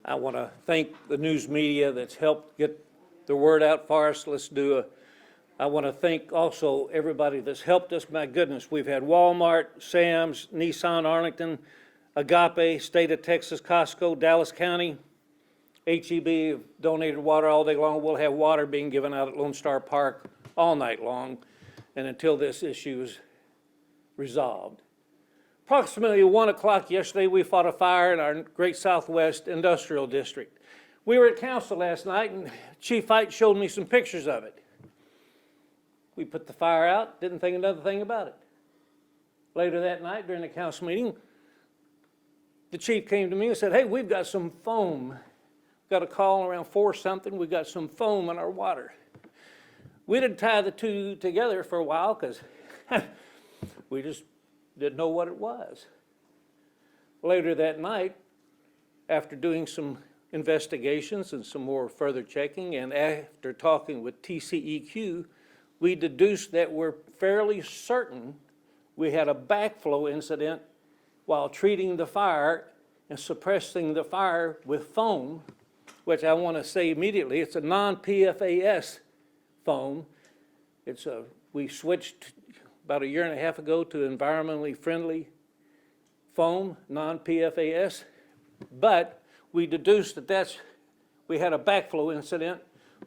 I want to thank the news media that's helped get the word out for us. I want to thank also everybody that's helped us. My goodness, we've had Walmart, Sam's, Nissan Arlington, Agape, State of Texas, Costco, Dallas County, HEB have donated water all day long. We'll have water being given out at Lone Star Park all night long and until this issue is resolved. Approximately 1 o'clock yesterday, we fought a fire in our Great Southwest Industrial District. We were at council last night and Chief Fight showed me some pictures of it. We put the fire out, didn't think another thing about it. Later that night during the council meeting, the chief came to me and said, hey, we've got some foam. Got a call around 4 something, we got some foam in our water. We didn't tie the two together for a while because we just didn't know what it was. Later that night, after doing some investigations and some more further checking, and after talking with TCEQ, we deduced that we're fairly certain we had a backflow incident while treating the fire and suppressing the fire with foam, which I want to say immediately, it's a non-PFAS foam. We switched about 1.5 years ago to environmentally friendly foam, non-PFAS, but we deduced that we had a backflow incident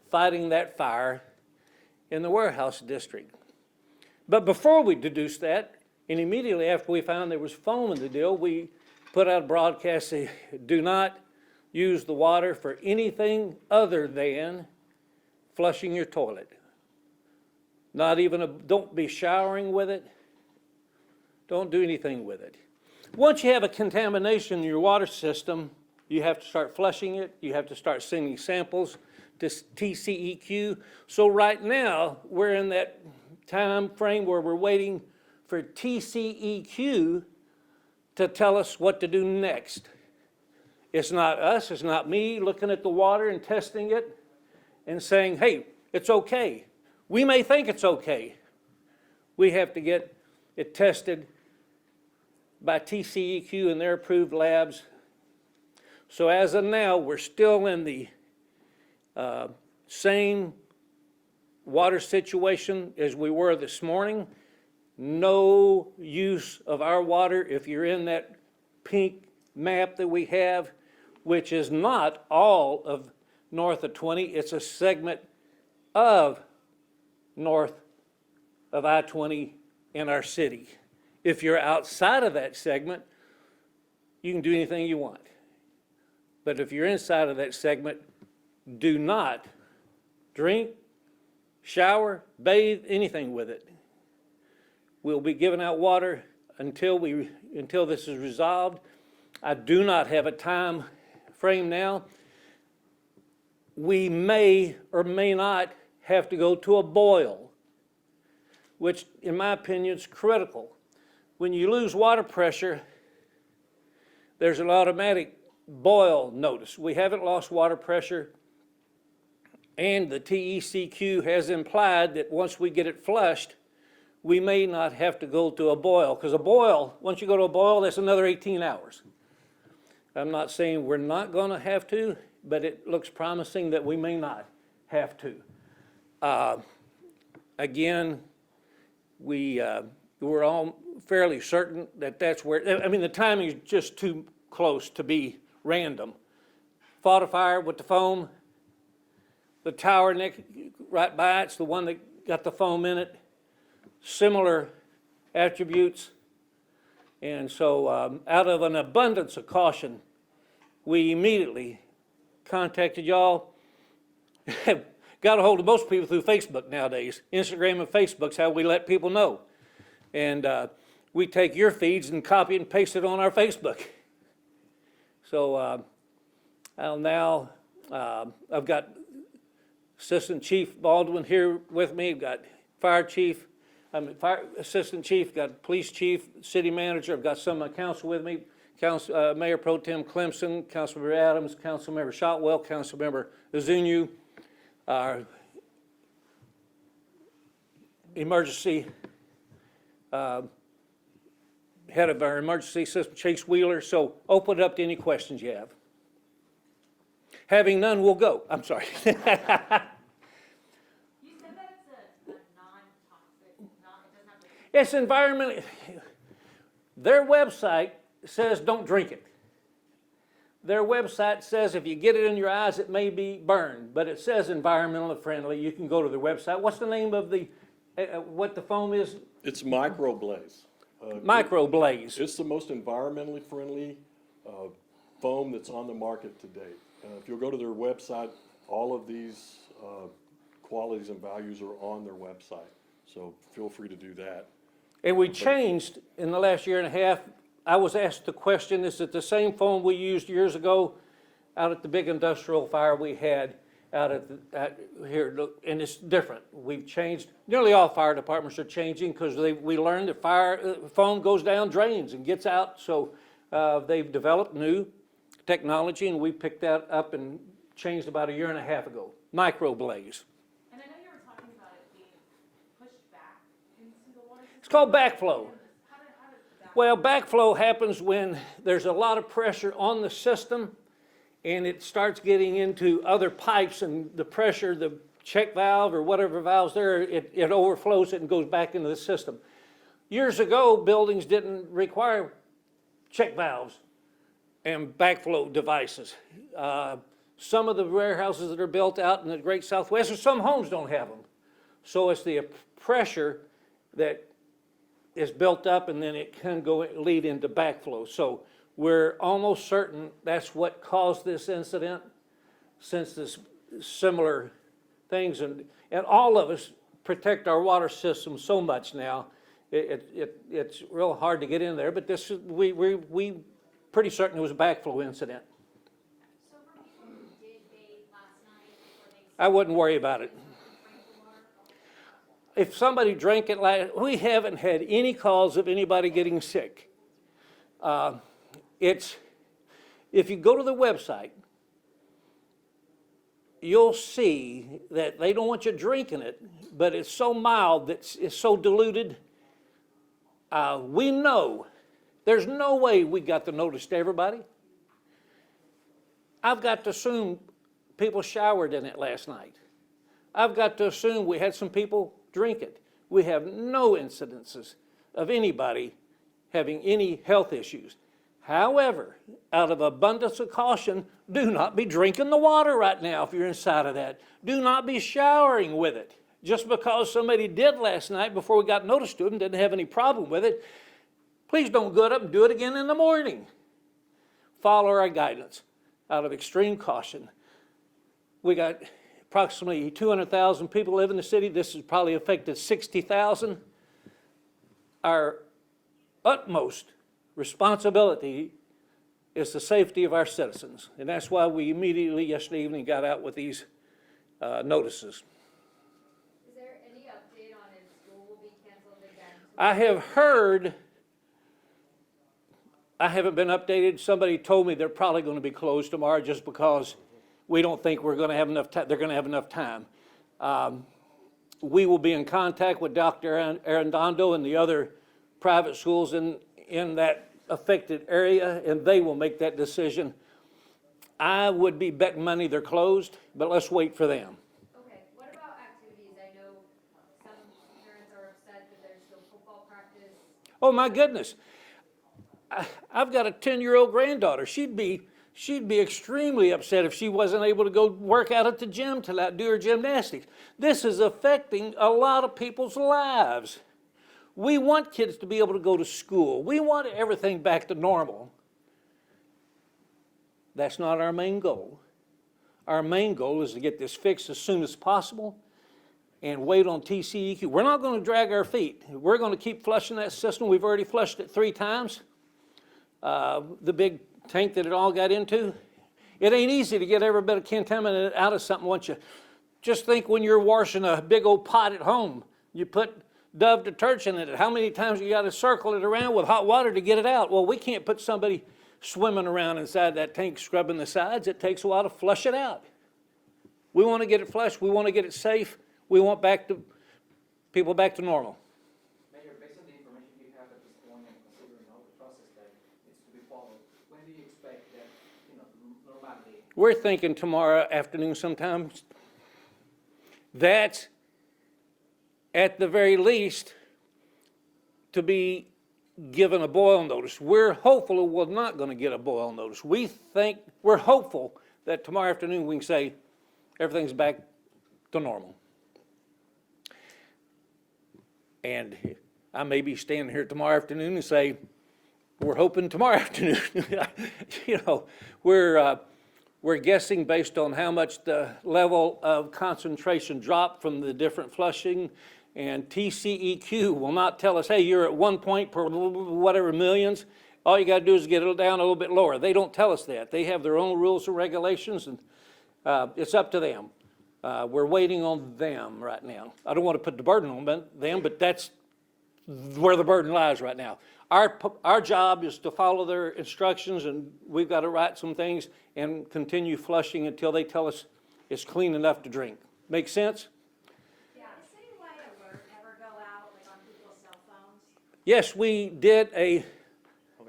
fighting that fire in the warehouse district. But before we deduced that, and immediately after we found there was foam in the deal, we put out a broadcast saying, do not use the water for anything other than flushing your toilet. Not even don't be showering with it. Don't do anything with it. Once you have a contamination in your water system, you have to start flushing it. You have to start sending samples to TCEQ. So right now, we're in that time frame where we're waiting for TCEQ to tell us what to do next. It's not us, it's not me looking at the water and testing it and saying, hey, it's okay. We may think it's okay. We have to get it tested by TCEQ and their approved labs. So as of now, we're still in the same water situation as we were this morning. No use of our water if you're in that pink map that we have, which is not all of north of 20. It's a segment of north of I-20 in our city. If you're outside of that segment, you can do anything you want. But if you're inside of that segment, do not drink, shower, bathe, anything with it. We'll be giving out water until this is resolved. I do not have a time frame now. We may or may not have to go to a boil, which in my opinion is critical. When you lose water pressure, there's an automatic boil notice. We haven't lost water pressure, and the TCEQ has implied that once we get it flushed, we may not have to go to a boil, because a boil, once you go to a boil, that's another 18 hours. I'm not saying we're not going to have to, but it looks promising that we may not have to. Again, we're all fairly certain that that's where, I mean, the timing is just too close to be random. Fought a fire with the foam. The tower right by it's the one that got the foam in it. Similar attributes. And so out of an abundance of caution, we immediately contacted y'all. Got a hold of most people through Facebook nowadays. Instagram and Facebook's how we let people know. And we take your feeds and copy and paste it on our Facebook. So I've got Assistant Chief Baldwin here with me. I've got Fire Chief, Assistant Chief, got Police Chief, City Manager. I've got some council with me. Mayor Pro Tem Clemson, Councilmember Adams, Councilmember Shotwell, Councilmember Azunyu, our emergency head of our emergency system, Chase Wheeler. So open it up to any questions you have. Having none, we'll go. I'm sorry. You said that it's a non-toxic, it doesn't have to. It's environmentally, their website says don't drink it. Their website says if you get it in your eyes, it may be burned, but it says environmentally friendly. You can go to their website. What's the name of the, what the foam is? It's microblaze. Microblaze. It's the most environmentally friendly foam that's on the market today. If you'll go to their website, all of these qualities and values are on their website. So feel free to do that. And we changed in the last year and a half. I was asked the question, is it the same foam we used years ago out at the big industrial fire we had out at here? And it's different. We've changed. Nearly all fire departments are changing because we learned that foam goes down drains and gets out. So they've developed new technology, and we picked that up and changed about a year and a half ago. Microblaze. And I know you were talking about it being pushed back into the water system. It's called backflow. How does that? Well, backflow happens when there's a lot of pressure on the system and it starts getting into other pipes, and the pressure, the check valve or whatever valve's there, it overflows it and goes back into the system. Years ago, buildings didn't require check valves and backflow devices. Some of the warehouses that are built out in the Great Southwest, or some homes don't have them. So it's the pressure that is built up, and then it can lead into backflow. So we're almost certain that's what caused this incident, since there's similar things, and all of us protect our water system so much now. It's real hard to get in there, but we pretty certain it was a backflow incident. So for people who did bathe last night before they I wouldn't worry about it. drank the water, If somebody drank it, we haven't had any calls of anybody getting sick. If you go to the website, you'll see that they don't want you drinking it, but it's so mild that it's so diluted. We know there's no way we got the notice to everybody. I've got to assume people showered in it last night. I've got to assume we had some people drink it. We have no incidences of anybody having any health issues. However, out of abundance of caution, do not be drinking the water right now if you're inside of that. Do not be showering with it. Just because somebody did last night before we got notice to them, didn't have any problem with it, please don't go up and do it again in the morning. Follow our guidance out of extreme caution. We got approximately 200,000 people live in the city. This has probably affected 60,000. Our utmost responsibility is the safety of our citizens. And that's why we immediately yesterday evening got out with these notices. is there any update on if school will be canceled again? I have heard, I haven't been updated. Somebody told me they're probably going to be closed tomorrow just because we don't think we're going to have enough time. They're going to have enough time. We will be in contact with Dr. Arredondo and the other private schools in that affected area, and they will make that decision. I would be betting money they're closed, but let's wait for them. Okay, what about activities? I know some parents are upset that there's still football practice. Oh my goodness. I've got a 10-year-old granddaughter. She'd be extremely upset if she wasn't able to go work out at the gym to do her gymnastics. This is affecting a lot of people's lives. We want kids to be able to go to school. We want everything back to normal. That's not our main goal. Our main goal is to get this fixed as soon as possible and wait on TCEQ. We're not going to drag our feet. We're going to keep flushing that system. We've already flushed it 3 times. The big tank that it all got into. It ain't easy to get every bit of contaminant out of something once you, just think when you're washing a big old pot at home, you put Dove detergent in it. How many times you got to circle it around with hot water to get it out? Well, we can't put somebody swimming around inside that tank scrubbing the sides. It takes a while to flush it out. We want to get it flushed. We want to get it safe. We want people back to normal. Mayor, based on the information you have at this point and considering all the process that needs to be followed, when do you expect that, normality we're thinking tomorrow afternoon sometime. That's, at the very least, to be given a boil notice. We're hopeful we're not going to get a boil notice. We're hopeful that tomorrow afternoon we can say everything's back to normal. And I may be standing here tomorrow afternoon and say, we're hoping tomorrow afternoon. You know, we're guessing based on how much the level of concentration dropped from the different flushing, and TCEQ will not tell us, hey, you're at 1 point per whatever millions. All you got to do is get it down a little bit lower. They don't tell us that. They have their own rules and regulations, and it's up to them. We're waiting on them right now. I don't want to put the burden on them, but that's where the burden lies right now. Our job is to follow their instructions, and we've got to write some things and continue flushing until they tell us it's clean enough to drink. Make sense? Yeah, does citywide alert ever go out, like on people's cell phones? Yes, we did a,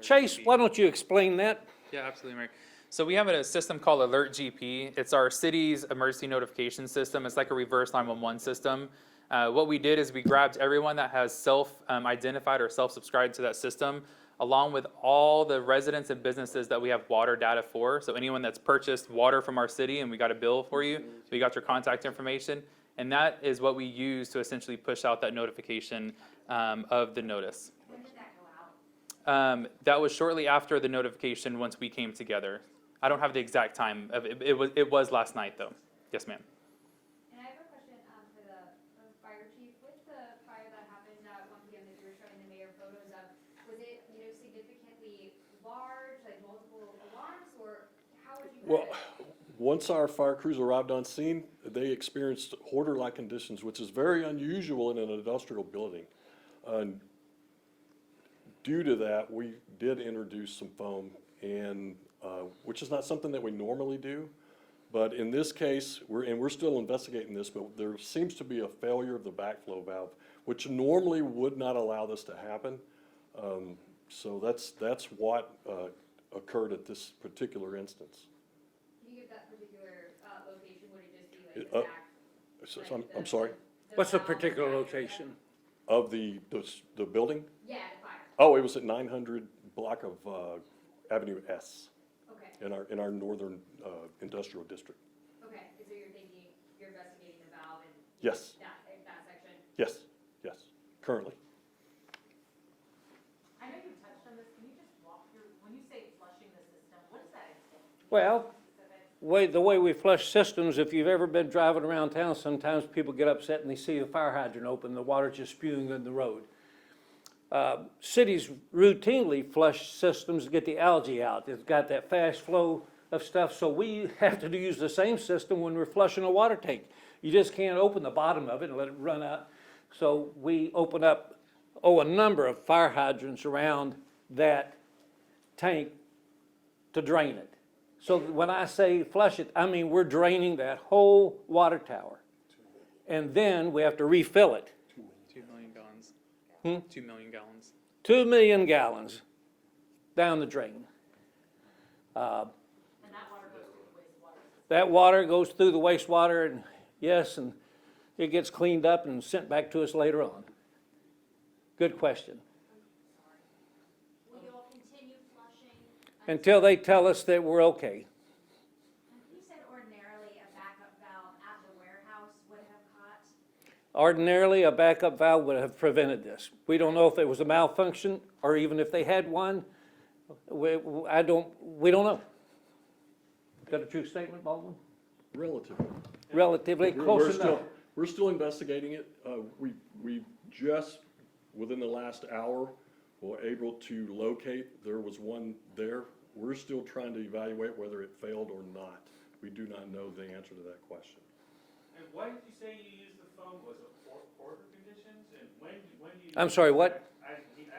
Chase, why don't you explain that? Yeah, absolutely, Mary. So we have a system called Alert GP. It's our city's emergency notification system. It's like a reverse 911 system. What we did is we grabbed everyone that has self-identified or self-subscribed to that system, along with all the residents and businesses that we have water data for. So anyone that's purchased water from our city and we got a bill for you, we got your contact information, and that is what we use to essentially push out that notification of the notice. When did that go out? That was shortly after the notification once we came together. I don't have the exact time of it. It was last night though. Yes, ma'am. And I have a question for the fire chief. With the fire that happened at 1 p.m. that you were showing the mayor photos of, was it, significantly large, like multiple alarms, or how would you? Well, once our fire crews arrived on scene, they experienced hoarder-like conditions, which is very unusual in an industrial building. Due to that, we did introduce some foam, and which is not something that we normally do. But in this case, we're still investigating this, but there seems to be a failure of the backflow valve, which normally would not allow this to happen. So that's what occurred at this particular instance. Can you give that particular location? Would it just be like the back? I'm sorry, What's the valve particular back? location? of the building? Yeah, the fire. Oh, it was at 900 block of Avenue S Okay, in our northern industrial district. okay. So you're thinking, you're investigating the valve and Yes, that section? yes, currently. I know you touched on this, can you just walk through, when you say flushing the system, what does that entail? Well, Specific? the way we flush systems, if you've ever been driving around town, sometimes people get upset and they see the fire hydrant open, the water's just spewing in the road. Cities routinely flush systems to get the algae out. It's got that fast flow of stuff, so we have to use the same system when we're flushing a water tank. You just can't open the bottom of it and let it run out. So we open up, a number of fire hydrants around that tank to drain it. So when I say flush it, I mean we're draining that whole water tower. And then we have to refill it. 2 million gallons. 2 million gallons. 2 million gallons down the drain. And that water goes to the wastewater. That water goes through the wastewater, and yes, and it gets cleaned up and sent back to us later on. Good question. Will you all continue flushing? Until they tell us that we're okay. You said ordinarily a backup valve at the warehouse would have caught. Ordinarily, a backup valve would have prevented this. We don't know if it was a malfunction, or even if they had one. We don't know. Is that a true statement, Baldwin? Relatively. Relatively close enough. We're still investigating it. We just, within the last hour, were able to locate, there was one there. We're still trying to evaluate whether it failed or not. We do not know the answer to that question. And why did you say you used the foam? Was it hoarder conditions? And when do you? I'm sorry, what? I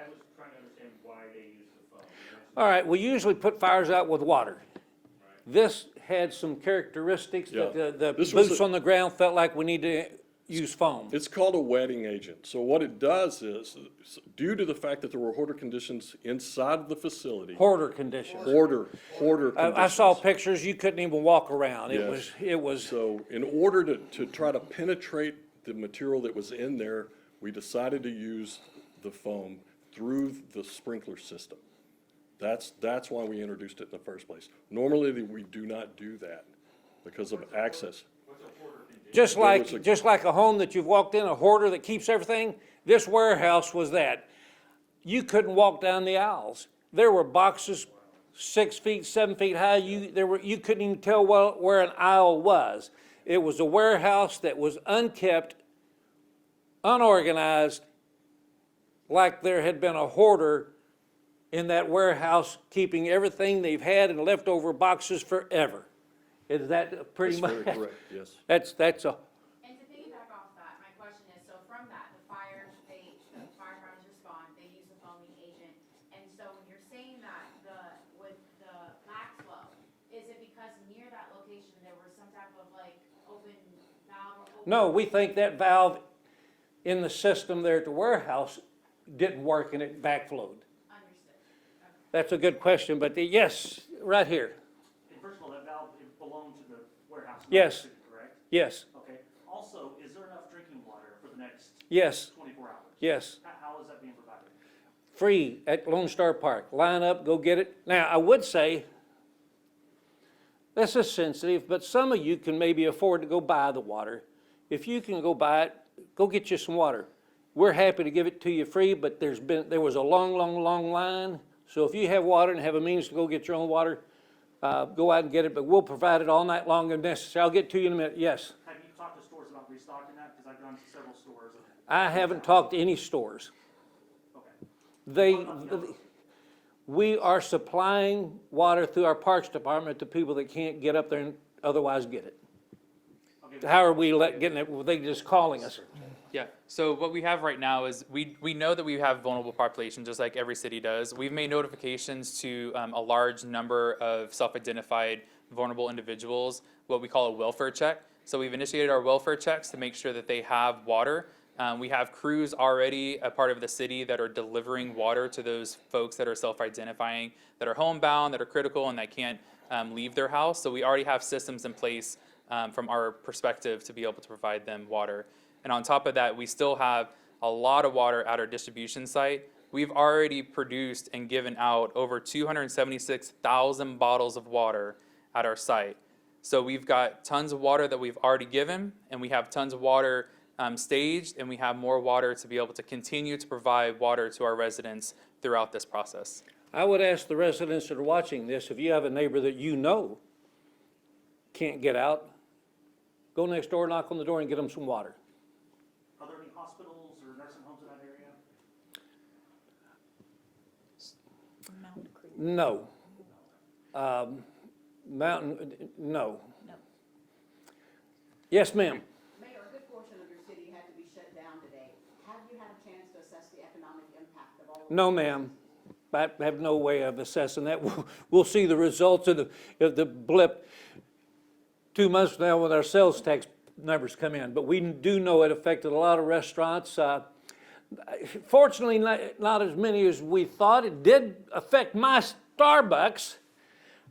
was trying to understand why they used the foam. All right, we usually put fires out with water. This had some characteristics that Yeah. the This was boots a- on the ground felt like we need to use foam? It's called a wetting agent. So what it does is, due to the fact that there were hoarder conditions inside of the facility, Hoarder conditions. hoarder I saw conditions. pictures, you couldn't even walk around. Yes. It was, So in order to try to penetrate the material that was in there, we decided to use the foam through the sprinkler system. That's why we introduced it in the first place. Normally, we do not do that because of access. just There was like a home that you've walked in, a hoarder that keeps everything, this warehouse was that. You couldn't walk down the aisles. There were boxes 6 feet, 7 feet high. You couldn't even tell where an aisle was. It was a warehouse that was unkept, unorganized, like there had been a hoarder in that warehouse keeping everything they've had in leftover boxes forever. Is that pretty That's much? very correct, yes. That's a, And to piggyback off that, my question is, so from that, the firefighters respond, they use the foaming agent. And so when you're saying that with the backflow, is it because near that location, there was some type of like open valve or open? no, we think that valve in the system there at the warehouse didn't work and it backflowed. Understood. Okay. That's a good question, but yes, right here, And first of all, that valve, it belonged to the warehouse. not Yes. the city, correct? yes, Okay. Also, is there enough drinking water for the next yes, 24 hours? yes. How is that being provided? Free at Lone Star Park. Line up, go get it. Now, I would say, this is sensitive, but some of you can maybe afford to go buy the water. If you can go buy it, go get you some water. We're happy to give it to you free, but there was a long line. So if you have water and have a means to go get your own water, go out and get it, but we'll provide it all night long if necessary. I'll get to you in a minute, yes. Have you talked to stores about restocking that? Because I've gone to several stores. I haven't talked to any stores. Okay. We are supplying water through our Parks Department to people that can't get up there and otherwise get it. Okay. How are we getting it? Were they just calling us? Yeah, so what we have right now is we know that we have vulnerable populations, just like every city does. We've made notifications to a large number of self-identified vulnerable individuals, what we call a welfare check. So we've initiated our welfare checks to make sure that they have water. We have crews already, a part of the city, that are delivering water to those folks that are self-identifying, that are homebound, that are critical, and that can't leave their house. So we already have systems in place from our perspective to be able to provide them water. And on top of that, we still have a lot of water at our distribution site. We've already produced and given out over 276,000 bottles of water at our site. So we've got tons of water that we've already given, and we have tons of water staged, and we have more water to be able to continue to provide water to our residents throughout this process. I would ask the residents that are watching this, if you have a neighbor that you know can't get out, go next door, knock on the door, and get them some water. Are there any hospitals or nursing homes in that area? No. No. Yes, ma'am. Mayor, a good portion of your city had to be shut down today. Have you had a chance to assess the economic impact of all of this? No, ma'am. I have no way of assessing that. We'll see the results of the blip 2 months from now when our sales tax numbers come in. But we do know it affected a lot of restaurants. Fortunately, not as many as we thought. It did affect my Starbucks.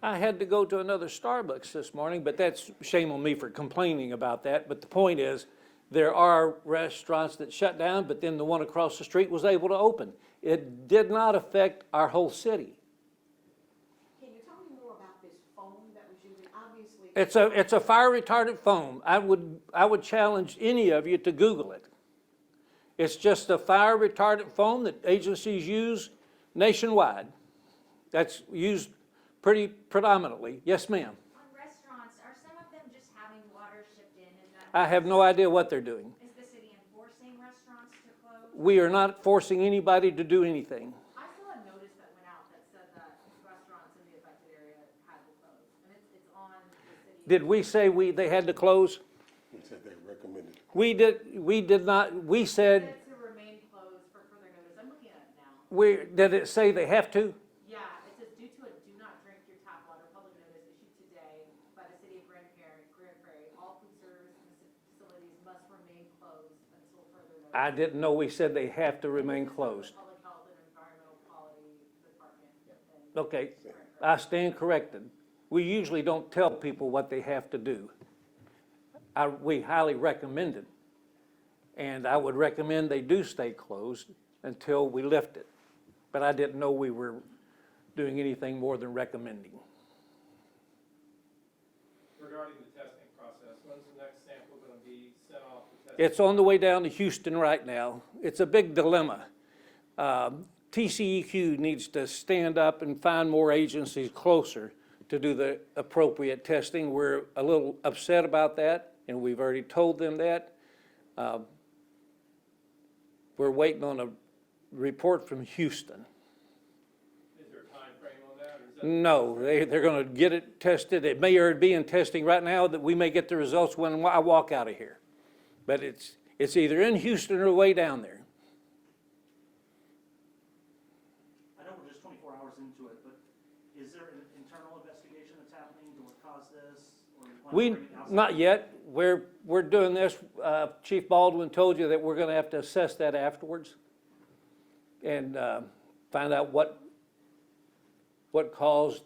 I had to go to another Starbucks this morning, but that's shame on me for complaining about that. But the point is, there are restaurants that shut down, but then the one across the street was able to open. It did not affect our whole city. Can you tell me more about this foam that was used? Obviously. It's a fire retardant foam. I would challenge any of you to Google it. It's just a fire retardant foam that agencies use nationwide. That's used pretty predominantly. Yes, ma'am. On restaurants, are some of them just having water shipped in? Is that? I have no idea what they're doing. Is the city enforcing restaurants to close? We are not forcing anybody to do anything. I saw a notice that went out that said that restaurants in the affected area had to close, and it's on the city. Did we say they had to close? He said they recommended. We did not, we It said, said to remain closed for further notice. I'm looking at it now. did it say they have to? Yeah, it says due to a do not drink your tap water public notice issued today by the city of Grand Prairie, all food service facilities must remain closed until further notice. I didn't know we said they have to remain This is closed. the Public Health and Environmental Quality Department. and- Okay, I stand corrected. We usually don't tell people what they have to do. We highly recommend it. And I would recommend they do stay closed until we lift it. But I didn't know we were doing anything more than recommending. Regarding the testing process, when's the next sample gonna be sent off to test? It's on the way down to Houston right now. It's a big dilemma. TCEQ needs to stand up and find more agencies closer to do the appropriate testing. We're a little upset about that, and we've already told them that. We're waiting on a report from Houston. Is there a time frame on that, or is that? No, they're gonna get it tested. It may already be in testing right now, that we may get the results when I walk out of here. But it's either in Houston or way down there. I know we're just 24 hours into it, but is there an internal investigation that's happening to what caused this? Or you plan to We, bring it outside? not yet. We're doing this. Chief Baldwin told you that we're gonna have to assess that afterwards and find out what caused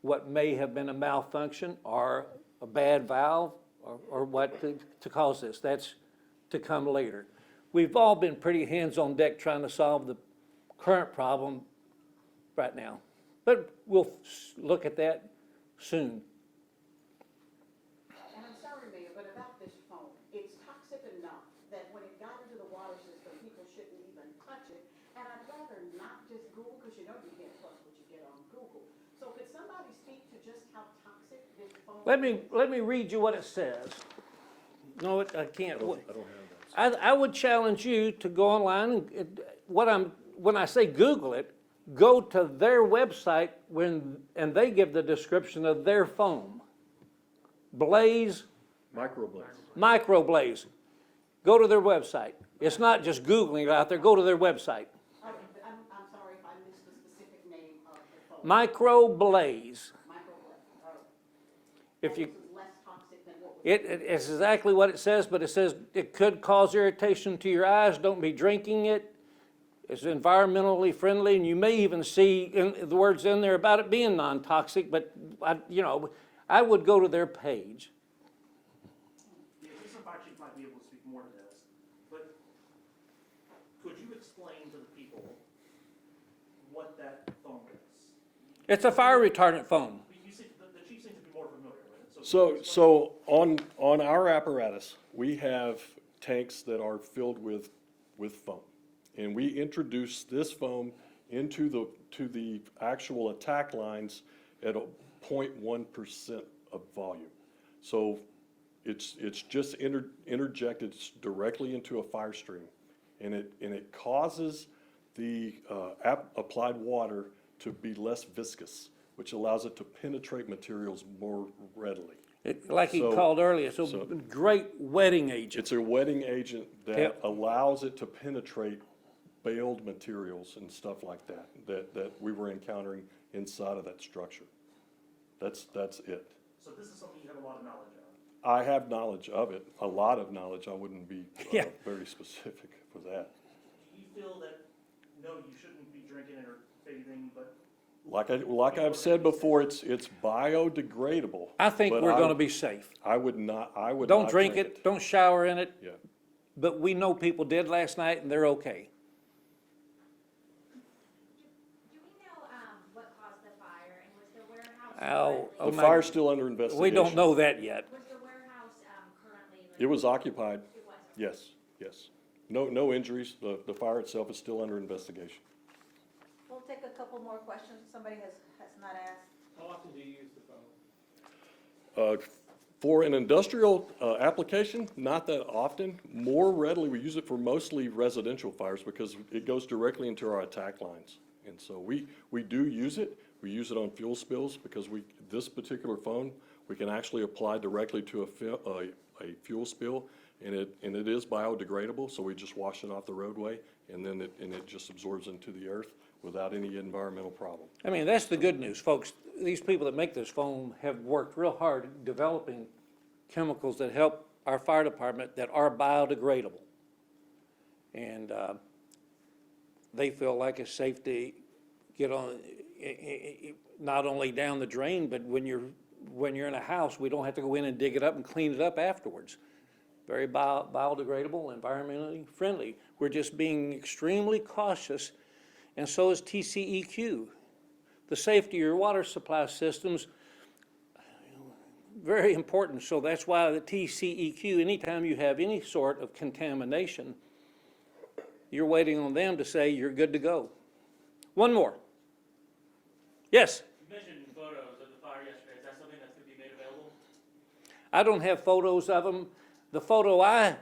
what may have been a malfunction or a bad valve or what to cause this. That's to come later. We've all been pretty hands on deck trying to solve the current problem right now. But we'll look at that soon. And I'm sorry, Mayor, but about this foam, it's toxic enough that when it got into the water system, people shouldn't even touch it. And I'd rather not just Google, because you know you can't trust what you get on Google. So could somebody speak to just how toxic this foam is? Let me read you what it says. No, I can't. I don't have that. I would challenge you to go online and when I say Google it, go to their website and they give the description of their foam. Blaze, microblaze. Go to their website. It's not just Googling it out there, go to their website. I'm sorry if I missed the specific name of the foam. Microblaze. If you, This is less toxic than what was. it's exactly what it says, but it says it could cause irritation to your eyes, don't be drinking it. It's environmentally friendly, and you may even see the words in there about it being non-toxic, but I would go to their page. The assistant fire chief might be able to speak more to this, but could you explain to the people what that foam is? It's a fire retardant foam. You see, the chief seems to be more familiar with it, So on our apparatus, we have tanks that are filled with foam. And we introduce this foam into the actual attack lines at a 0.1% of volume. So it's just interjected directly into a fire stream. And it causes the applied water to be less viscous, which allows it to penetrate materials more readily. Like he called earlier, so great wetting agent. It's a wetting agent that Yep. allows it to penetrate baled materials and stuff like that we were encountering inside of that structure. That's it. So this is something you have a lot of knowledge of. I have knowledge of it, a lot of knowledge. I wouldn't be Yeah. very specific for that. Do you feel that, no, you shouldn't be drinking it or bathing, but Like I've said before, it's biodegradable. I think but we're gonna be safe. I would not Don't drink it, don't shower in it, Yeah. but we know people did last night and they're okay. Do we know, what caused the fire, and was the warehouse? Oh, The my- fire's still under investigation. We don't know that yet. Was the warehouse, currently? It was occupied, It was. yes. No injuries. The fire itself is still under investigation. We'll take a couple more questions, somebody has not asked. How often do you use the phone? For an industrial application, not that often. More readily, we use it for mostly residential fires because it goes directly into our attack lines. And so we do use it. We use it on fuel spills because this particular foam, we can actually apply directly to a fuel spill, and it is biodegradable, so we just wash it off the roadway, and then it just absorbs into the earth without any environmental problem. I mean, that's the good news, folks. These people that make this foam have worked real hard developing chemicals that help our fire department that are biodegradable. And they feel like it's safe to get on, not only down the drain, but when you're in a house, we don't have to go in and dig it up and clean it up afterwards. Very biodegradable, environmentally friendly. We're just being extremely cautious, and so is TCEQ. The safety of your water supply systems, very important. So that's why the TCEQ, anytime you have any sort of contamination, you're waiting on them to say you're good to go. One more. Yes? You mentioned photos of the fire yesterday. Is that something that's going to be made available? I don't have photos of them. The photo I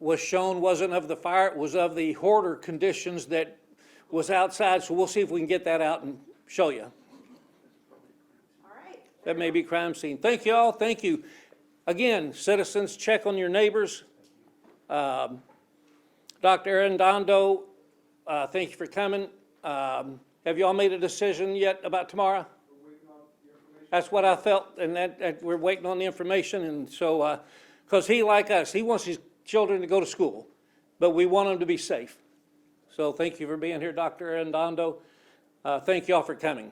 was shown wasn't of the fire, it was of the hoarder conditions that was outside, so we'll see if we can get that out and show you. All right. That may be crime scene. Thank you all, thank you. Again, citizens, check on your neighbors. Dr. Arredondo, thank you for coming. Have you all made a decision yet about tomorrow? That's what I felt, and that we're waiting on the information, and so, because he, like us, he wants his children to go to school, but we want them to be safe. So thank you for being here, Dr. Arredondo. Thank you all for coming.